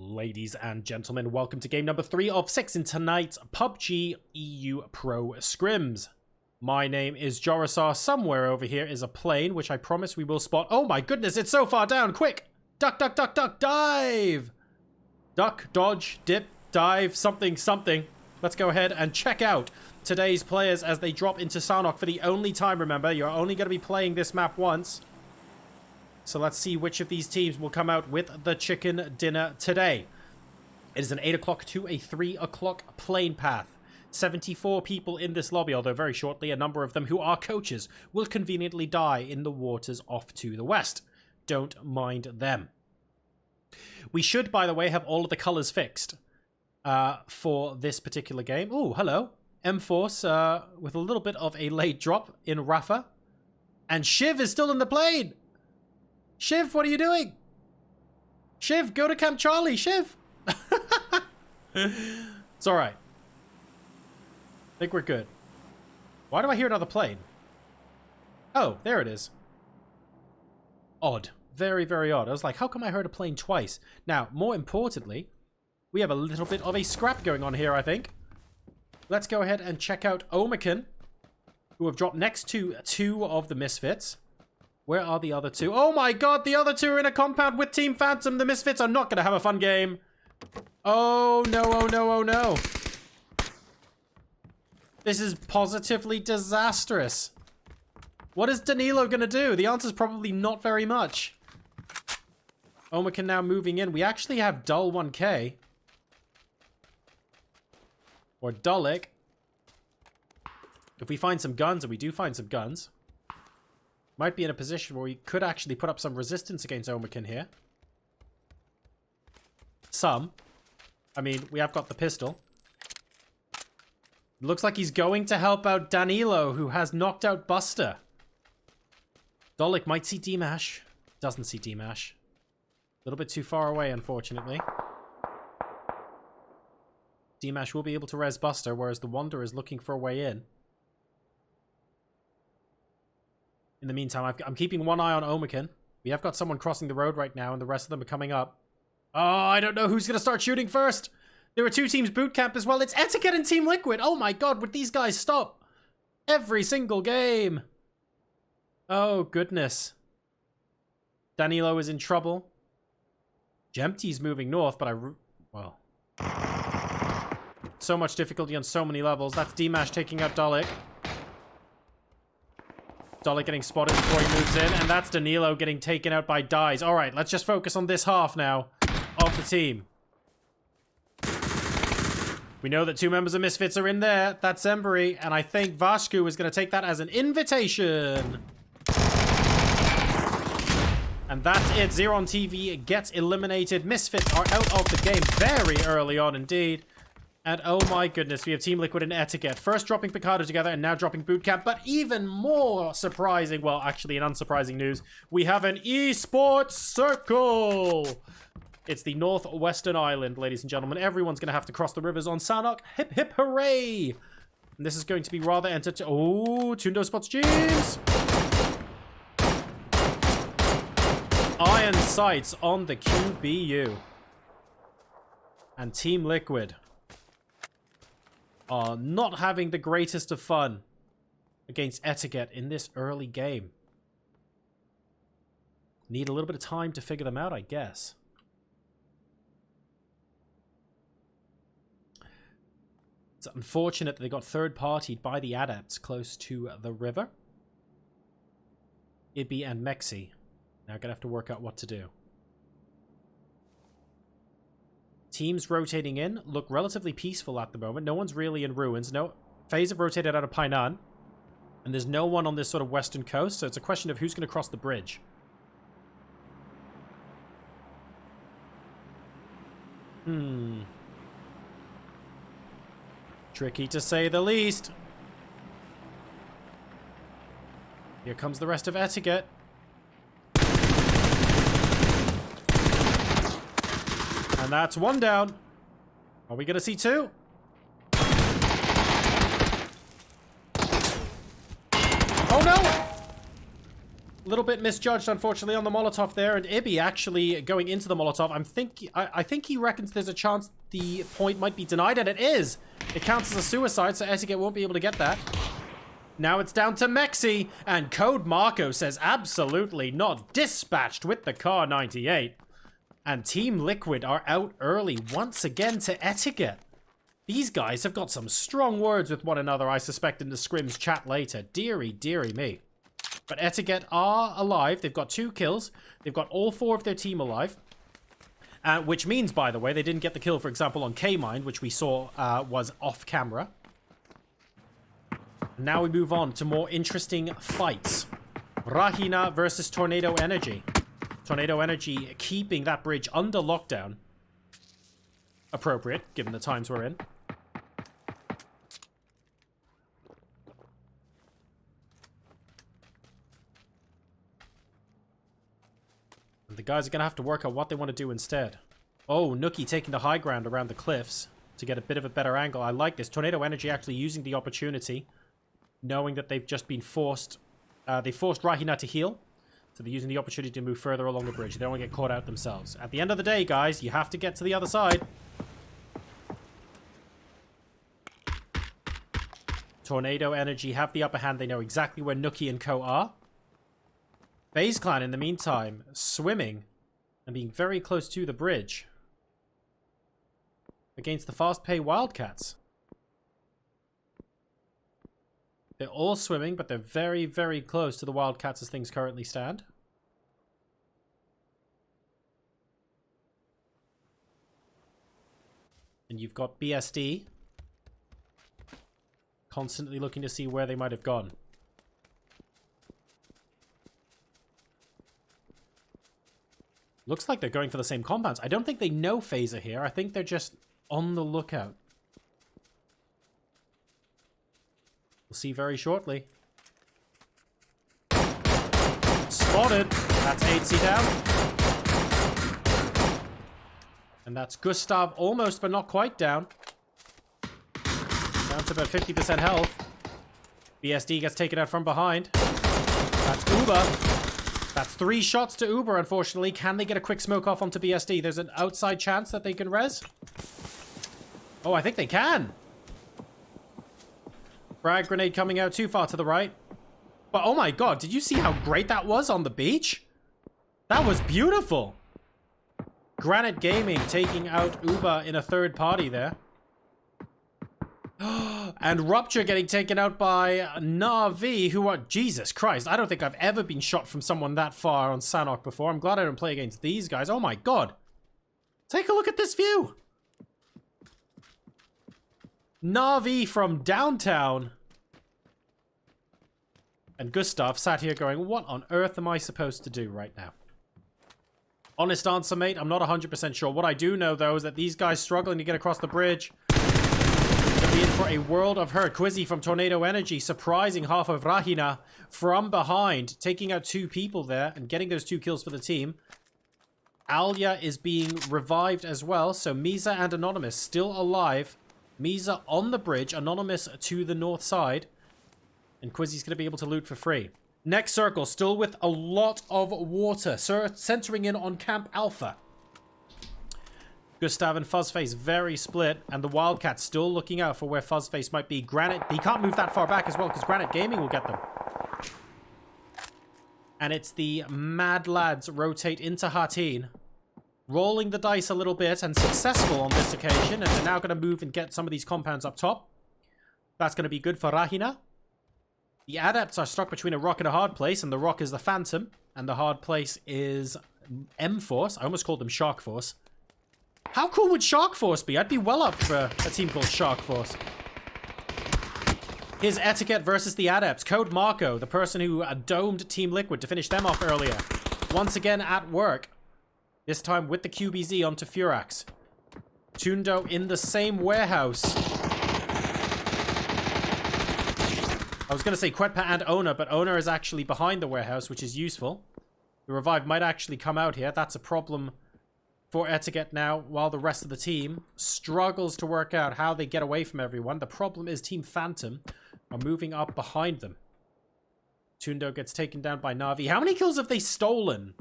Ladies and gentlemen, welcome to game number 3 of 6 in tonight's PUBG EU Pro Scrims. My name is Jorisar. Somewhere over here is a plane, which I promise we will spot. Oh my goodness, it's so far down. Quick! Duck, duck, duck, duck, dive! Duck, dodge, dip, dive, something, something. Let's go ahead and check out today's players as they drop into Sanhok for the only time. Remember, you're only going to be playing this map once. So let's see which of these teams will come out with the chicken dinner today. It is an 8 o'clock to a 3 o'clock plane path. 74 people in this lobby, although very shortly a number of them who are coaches will conveniently die in the waters off to the west. Don't mind them. We should, by the way, have all of the colors fixed for this particular game. Oh, hello. M-Force with a little bit of a late drop in Rafa. And Shiv is still in the plane. Shiv, what are you doing? Shiv, go to Camp Charlie, Shiv. It's alright. I think we're good. Why do I hear another plane? Oh, there it is. Odd. Very, very odd. I was like, how come I heard a plane twice? Now, more importantly, we have a little bit of a scrap going on here, I think. Let's go ahead and check out Omicron, who have dropped next to 2 of the Misfits. Where are the other 2? Oh my god, the other 2 are in a compound with Team Phantom. The Misfits are not going to have a fun game. Oh no, oh no, oh no. This is positively disastrous. What is Danilo going to do? The answer is probably not very much. Omicron now moving in. We actually have Dull 1K. Or Dullick. If we find some guns, and we do find some guns, might be in a position where we could actually put up some resistance against Omicron here. Some. I mean, we have got the pistol. Looks like he's going to help out Danilo, who has knocked out Buster. Dolic might see D-Mash. Doesn't see D-Mash. A little bit too far away, unfortunately. D-Mash will be able to res Buster, whereas the Wanderer is looking for a way in. In the meantime, I'm keeping one eye on Omicron. We have got someone crossing the road right now, and the rest of them are coming up. Oh, I don't know who's going to start shooting first. There are 2 teams boot camp as well. It's Etiquette and Team Liquid. Oh my god, would these guys stop? Every single game. Oh, goodness. Danilo is in trouble. Jempty's moving north, but well. So much difficulty on so many levels. That's D-Mash taking out Dolic. Dolic getting spotted before he moves in, and that's Danilo getting taken out by Dies. All right, let's just focus on this half now of the team. We know that 2 members of Misfits are in there. That's Embry, and I think Vashku is going to take that as an invitation. And that's it. Zeron TV gets eliminated. Misfits are out of the game very early on indeed. And oh my goodness, we have Team Liquid and Etiquette. First dropping Picardo together and now dropping Bootcamp. But even more surprising, well, actually an unsurprising news, we have an esports circle. It's the Northwestern Island, ladies and gentlemen. Everyone's going to have to cross the rivers on Sanhok. Hip, hip, hooray. And this is going to be rather entertaining. Oh, Tundo spots James. Iron sights on the QBU. And Team Liquid are not having the greatest of fun against Etiquette in this early game. Need a little bit of time to figure them out, I guess. It's unfortunate that they got third-partied by the Adepts close to the river. Ibby and Mexi. Now gonna have to work out what to do. Teams rotating in look relatively peaceful at the moment. No one's really in ruins. No, FaZe have rotated out of Painan. And there's no one on this sort of western coast, so it's a question of who's going to cross the bridge. Tricky to say the least. Here comes the rest of Etiquette. And that's 1 down. Are we going to see 2? Oh no! little bit misjudged, unfortunately, on the Molotov there, and Ibby actually going into the Molotov. I think he reckons there's a chance the point might be denied, and it is. It counts as a suicide, so Etiquette won't be able to get that. Now it's down to Mexi, and Code Marco says absolutely not. Dispatched with the Car 98. And Team Liquid are out early once again to Etiquette. These guys have got some strong words with one another, I suspect, in the Scrims chat later. Deary, deary me. But Etiquette are alive. They've got 2 kills. They've got all 4 of their team alive. Which means, by the way, they didn't get the kill, for example, on K-Mind, which we saw was off camera. Now we move on to more interesting fights. Rahina versus Tornado Energy. Tornado Energy keeping that bridge under lockdown. Appropriate, given the times we're in. And the guys are going to have to work out what they want to do instead. Oh, Nookie taking the high ground around the cliffs to get a bit of a better angle. I like this. Tornado Energy actually using the opportunity, knowing that they've just been forced. They forced Rahina to heal. So they're using the opportunity to move further along the bridge. They don't want to get caught out themselves. At the end of the day, guys, you have to get to the other side. Tornado Energy have the upper hand. They know exactly where Nookie and Co are. FaZe Clan, in the meantime, swimming and being very close to the bridge against the fast pay Wildcats. They're all swimming, but they're very, very close to the Wildcats as things currently stand. And you've got BSD constantly looking to see where they might have gone. Looks like they're going for the same compounds. I don't think they know FaZe are here. I think they're just on the lookout. We'll see very shortly. Spotted. That's 8C down. And that's Gustav almost, but not quite down. Down to about 50% health. BSD gets taken out from behind. That's Uber. That's 3 shots to Uber, unfortunately. Can they get a quick smoke off onto BSD? There's an outside chance that they can res. Oh, I think they can. Frag grenade coming out too far to the right. But oh my god, did you see how great that was on the beach? That was beautiful. Granite Gaming taking out Uber in a third party there. And Rupture getting taken out by Na'Vi, who are... Jesus Christ, I don't think I've ever been shot from someone that far on Sanhok before. I'm glad I don't play against these guys. Oh my god. Take a look at this view. Na'Vi from downtown. And Gustav sat here going, what on earth am I supposed to do right now? Honest answer, mate, I'm not 100% sure. What I do know, though, is that these guys struggling to get across the bridge could be in for a world of hurt. Quizzy from Tornado Energy surprising half of Rahina from behind, taking out 2 people there and getting those 2 kills for the team. Alia is being revived as well, so Misa and Anonymous still alive. Misa on the bridge, Anonymous to the north side. And Quizzy's going to be able to loot for free. Next circle, still with a lot of water. Centering in on Camp Alpha. Gustav and Fuzzface very split. And the Wildcats still looking out for where Fuzzface might be. Granite, he can't move that far back as well because Granite Gaming will get them. And it's the Mad Lads rotate into Hatin. Rolling the dice a little bit and successful on this occasion. And they're now going to move and get some of these compounds up top. That's going to be good for Rahina. The Adepts are stuck between a rock and a hard place, and the rock is the Phantom, and the hard place is M-Force. I almost called them Shark Force. How cool would Shark Force be? I'd be well up for a team called Shark Force. Here's Etiquette versus the Adepts. Code Marco, the person who domed Team Liquid to finish them off earlier. Once again at work. This time with the QBZ onto Furax. Tundo in the same warehouse. I was going to say Quetpa and Ona, but Ona is actually behind the warehouse, which is useful. The revive might actually come out here. That's a problem for Etiquette now, while the rest of the team struggles to work out how they get away from everyone. The problem is Team Phantom are moving up behind them. Tundo gets taken down by Na'Vi. How many kills have they stolen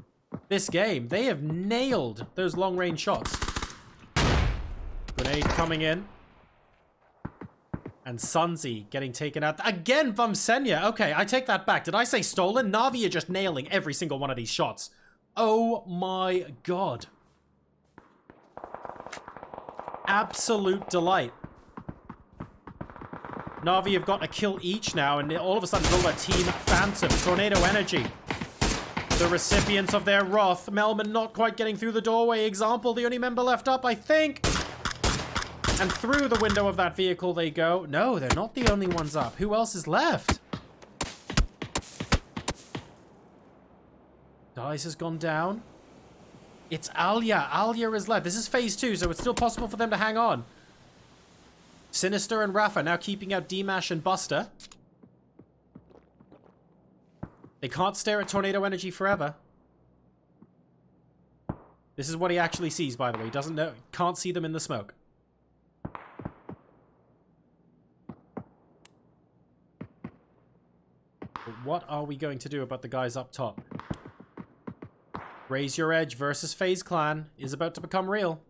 this game? They have nailed those long-range shots. Grenade coming in. And Sunzi getting taken out. Again from Senya. Okay, I take that back. Did I say stolen? Na'Vi are just nailing every single one of these shots. Oh my god. Absolute delight. Na'Vi have got a kill each now, and all of a sudden it's all about Team Phantom. Tornado Energy. The recipients of their wrath. Melman not quite getting through the doorway. Example, the only member left up, I think. And through the window of that vehicle they go. No, they're not the only ones up. Who else is left? Dice has gone down. It's Alia. Alia is left. This is phase 2, so it's still possible for them to hang on. Sinister and Rafa now keeping out Dimash and Buster. They can't stare at Tornado Energy forever. This is what he actually sees, by the way. He doesn't know. Can't see them in the smoke. But what are we going to do about the guys up top? Raise Your Edge versus FaZe Clan is about to become real.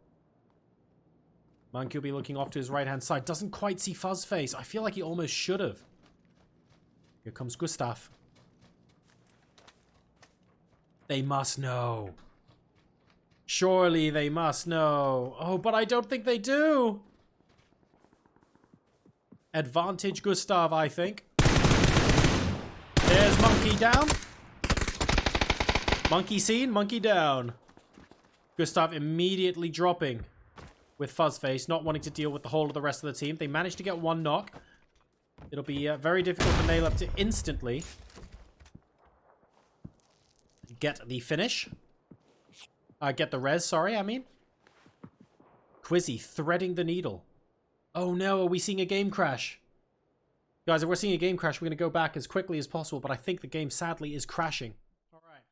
Monkey will be looking off to his right-hand side. Doesn't quite see Fuzzface. I feel like he almost should have. Here comes Gustav. They must know. Surely they must know. Oh, but I don't think they do. Advantage Gustav, I think. There's Monkey down. Monkey seen, Monkey down. Gustav immediately dropping with Fuzzface, not wanting to deal with the whole of the rest of the team. They managed to get one knock. It'll be very difficult for Nail Up to instantly get the finish. Get the res, sorry, I mean. Quizzy threading the needle. Oh no, are we seeing a game crash? Guys, if we're seeing a game crash, we're going to go back as quickly as possible, but I think the game sadly is crashing. Alright.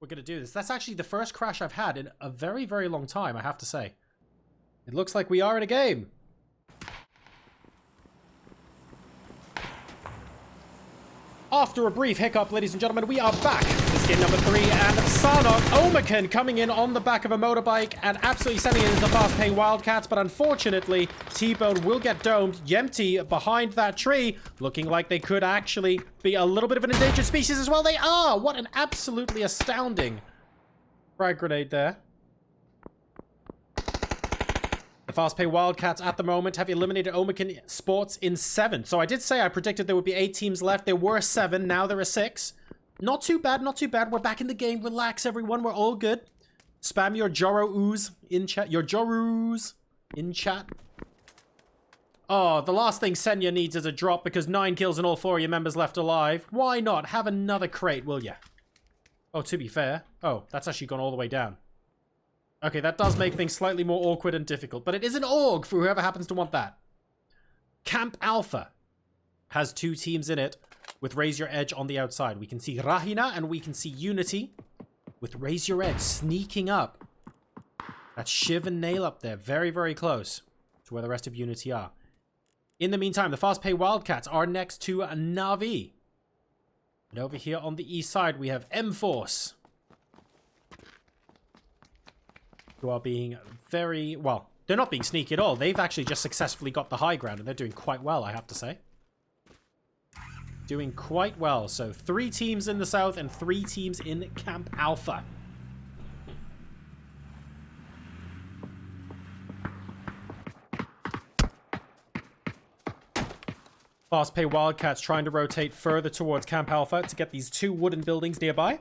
We're going to do this. That's actually the first crash I've had in a very, very long time, I have to say. It looks like we are in a game. After a brief hiccup, ladies and gentlemen, we are back. This is game number 3, and Sanhok Omakan coming in on the back of a motorbike and absolutely sending it into the fast-paying Wildcats, but unfortunately, T-Bone will get domed. Yempty behind that tree, looking like they could actually be a little bit of an endangered species as well. They are! What an absolutely astounding frag grenade there. The fast-pay Wildcats at the moment have eliminated Omakan Sports in 7. So I did say I predicted there would be 8 teams left. There were 7. Now there are 6. Not too bad, not too bad. We're back in the game. Relax, everyone. We're all good. Spam your Joro-oos in chat. Your Joro-oos in chat. Oh, the last thing Senya needs is a drop because 9 kills and all 4 of your members left alive. Why not? Have another crate, will ya? Oh, to be fair. Oh, that's actually gone all the way down. Okay, that does make things slightly more awkward and difficult, but it is an org for whoever happens to want that. Camp Alpha has 2 teams in it with Raise Your Edge on the outside. We can see Rahina and we can see Unity with Raise Your Edge sneaking up. That's Shiv and Nail up there, very, very close to where the rest of Unity are. In the meantime, the fast-pay Wildcats are next to Na'Vi. And over here on the east side, we have M-Force, who are being very, well, they're not being sneaky at all. They've actually just successfully got the high ground, and they're doing quite well, I have to say. Doing quite well. So 3 teams in the south and 3 teams in Camp Alpha. Fast-pay Wildcats trying to rotate further towards Camp Alpha to get these 2 wooden buildings nearby.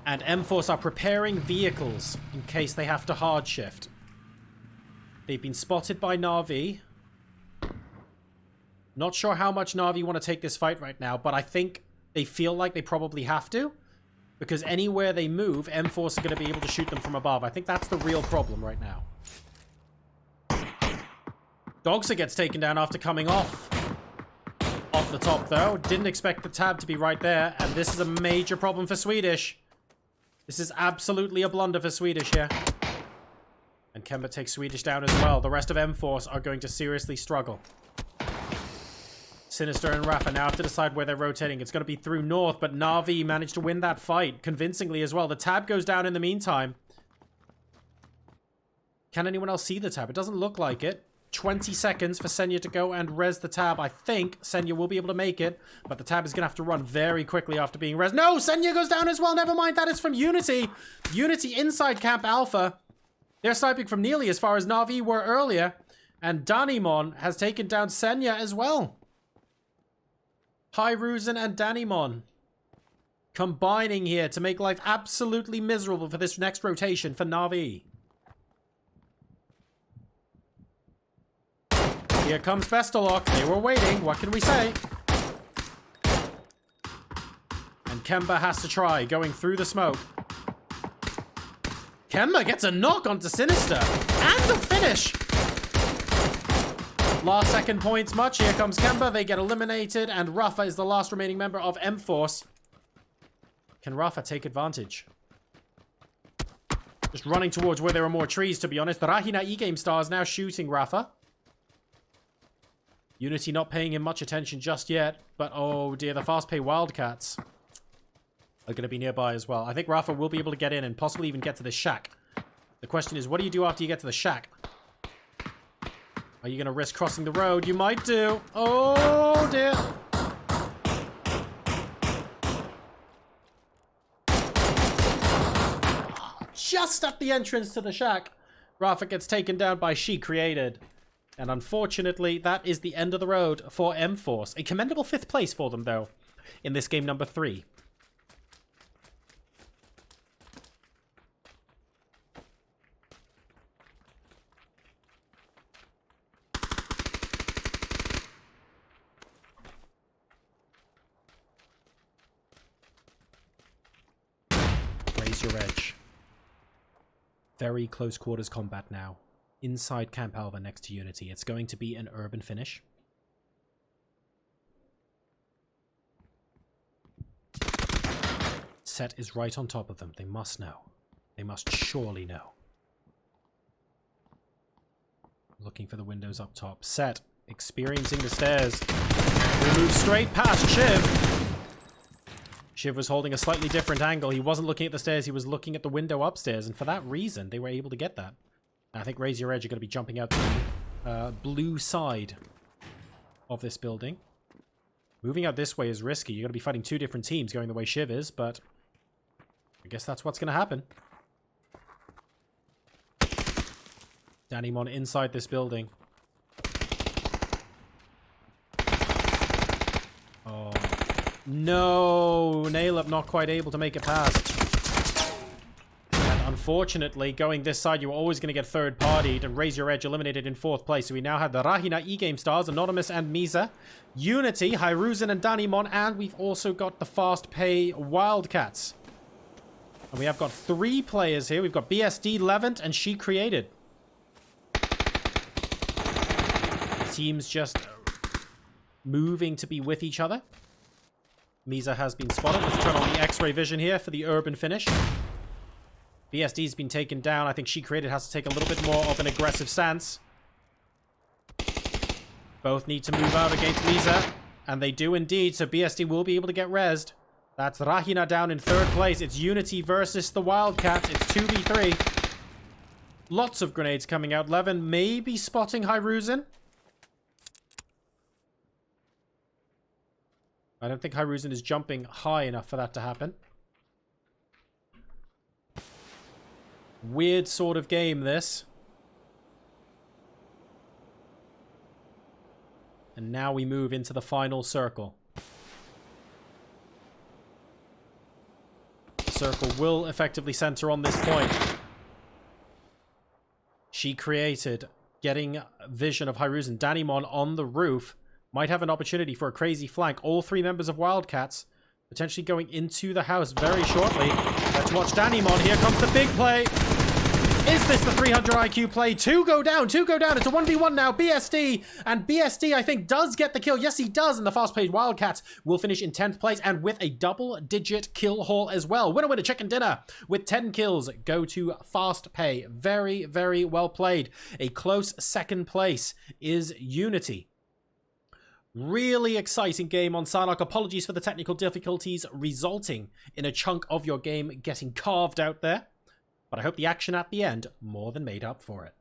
And M-Force are preparing vehicles in case they have to hard shift. They've been spotted by Na'Vi. Not sure how much Na'Vi want to take this fight right now, but I think they feel like they probably have to. Because anywhere they move, M-Force are going to be able to shoot them from above. I think that's the real problem right now. Dogser gets taken down after coming off the top, though. Didn't expect the tab to be right there, and this is a major problem for Swedish. This is absolutely a blunder for Swedish here. And Kemba takes Swedish down as well. The rest of M-Force are going to seriously struggle. Sinister and Rafa now have to decide where they're rotating. It's going to be through north, but Na'Vi managed to win that fight convincingly as well. The tab goes down in the meantime. Can anyone else see the tab? It doesn't look like it. 20 seconds for Senya to go and res the tab. I think Senya will be able to make it, but the tab is going to have to run very quickly after being res. No, Senya goes down as well. Never mind, that is from Unity. Unity inside Camp Alpha. They're sniping from nearly as far as Na'Vi were earlier. And Danimon has taken down Senya as well. Hyruzen and Danimon combining here to make life absolutely miserable for this next rotation for Na'Vi. Here comes Bestalok. They were waiting. What can we say? And Kemba has to try going through the smoke. Kemba gets a knock onto Sinister. And the finish. Last second points much. Here comes Kemba. They get eliminated. And Rafa is the last remaining member of M-Force. Can Rafa take advantage? Just running towards where there are more trees, to be honest. The Rahina E-Game Star is now shooting Rafa. Unity not paying him much attention just yet. But, oh dear, the fast-pay Wildcats are going to be nearby as well. I think Rafa will be able to get in and possibly even get to the shack. The question is, what do you do after you get to the shack? Are you going to risk crossing the road? You might do. Oh, dear. Just at the entrance to the shack, Rafa gets taken down by She Created. And unfortunately, that is the end of the road for M-Force. A commendable 5th place for them, though, in this game number 3. Raise your edge. Very close quarters combat now. Inside Camp Alva next to Unity. It's going to be an urban finish. Set is right on top of them. They must know. They must surely know. Looking for the windows up top. Set, experiencing the stairs. We move straight past Shiv. Shiv was holding a slightly different angle. He wasn't looking at the stairs. He was looking at the window upstairs. And for that reason, they were able to get that. I think Raise Your Edge are going to be jumping out to the blue side of this building. Moving out this way is risky. You're going to be fighting 2 different teams going the way Shiv is, but I guess that's what's going to happen. Danimon inside this building. Oh. No! Nailup not quite able to make it past. Unfortunately, going this side, you're always going to get third-partied, and Raise Your Edge eliminated in 4th place. So we now have the Rahina E-Game Stars, Anonymous and Misa, Unity, Hyruzen and Danimon, and we've also got the fast-pay Wildcats. And we have got 3 players here. We've got BSD, Levant, and She Created. Teams just moving to be with each other. Misa has been spotted. Let's turn on the X-ray vision here for the urban finish. BSD's been taken down. I think She Created has to take a little bit more of an aggressive stance. Both need to move out against Misa. And they do indeed, so BSD will be able to get rezzed. That's Rahina down in 3rd place. It's Unity versus the Wildcats. It's 2v3. Lots of grenades coming out. Levin may be spotting Hyruzen. I don't think Hyruzen is jumping high enough for that to happen. Weird sort of game, this. And now we move into the final circle. The circle will effectively center on this point. She Created, getting vision of Hyruzen. Danimon on the roof might have an opportunity for a crazy flank. All 3 members of Wildcats potentially going into the house very shortly. Let's watch Danimon. Here comes the big play. Is this the 300 IQ play? Two go down. It's a 1v1 now. BSD, and BSD, I think, does get the kill. Yes, he does, and the fast-paced Wildcats will finish in 10th place, and with a double-digit kill haul as well. Winner, chicken dinner with 10 kills go to Fast Pay. Very, very well played. A close second place is Unity. Really exciting game on Sanhok. Apologies for the technical difficulties resulting in a chunk of your game getting carved out there. But I hope the action at the end more than made up for it.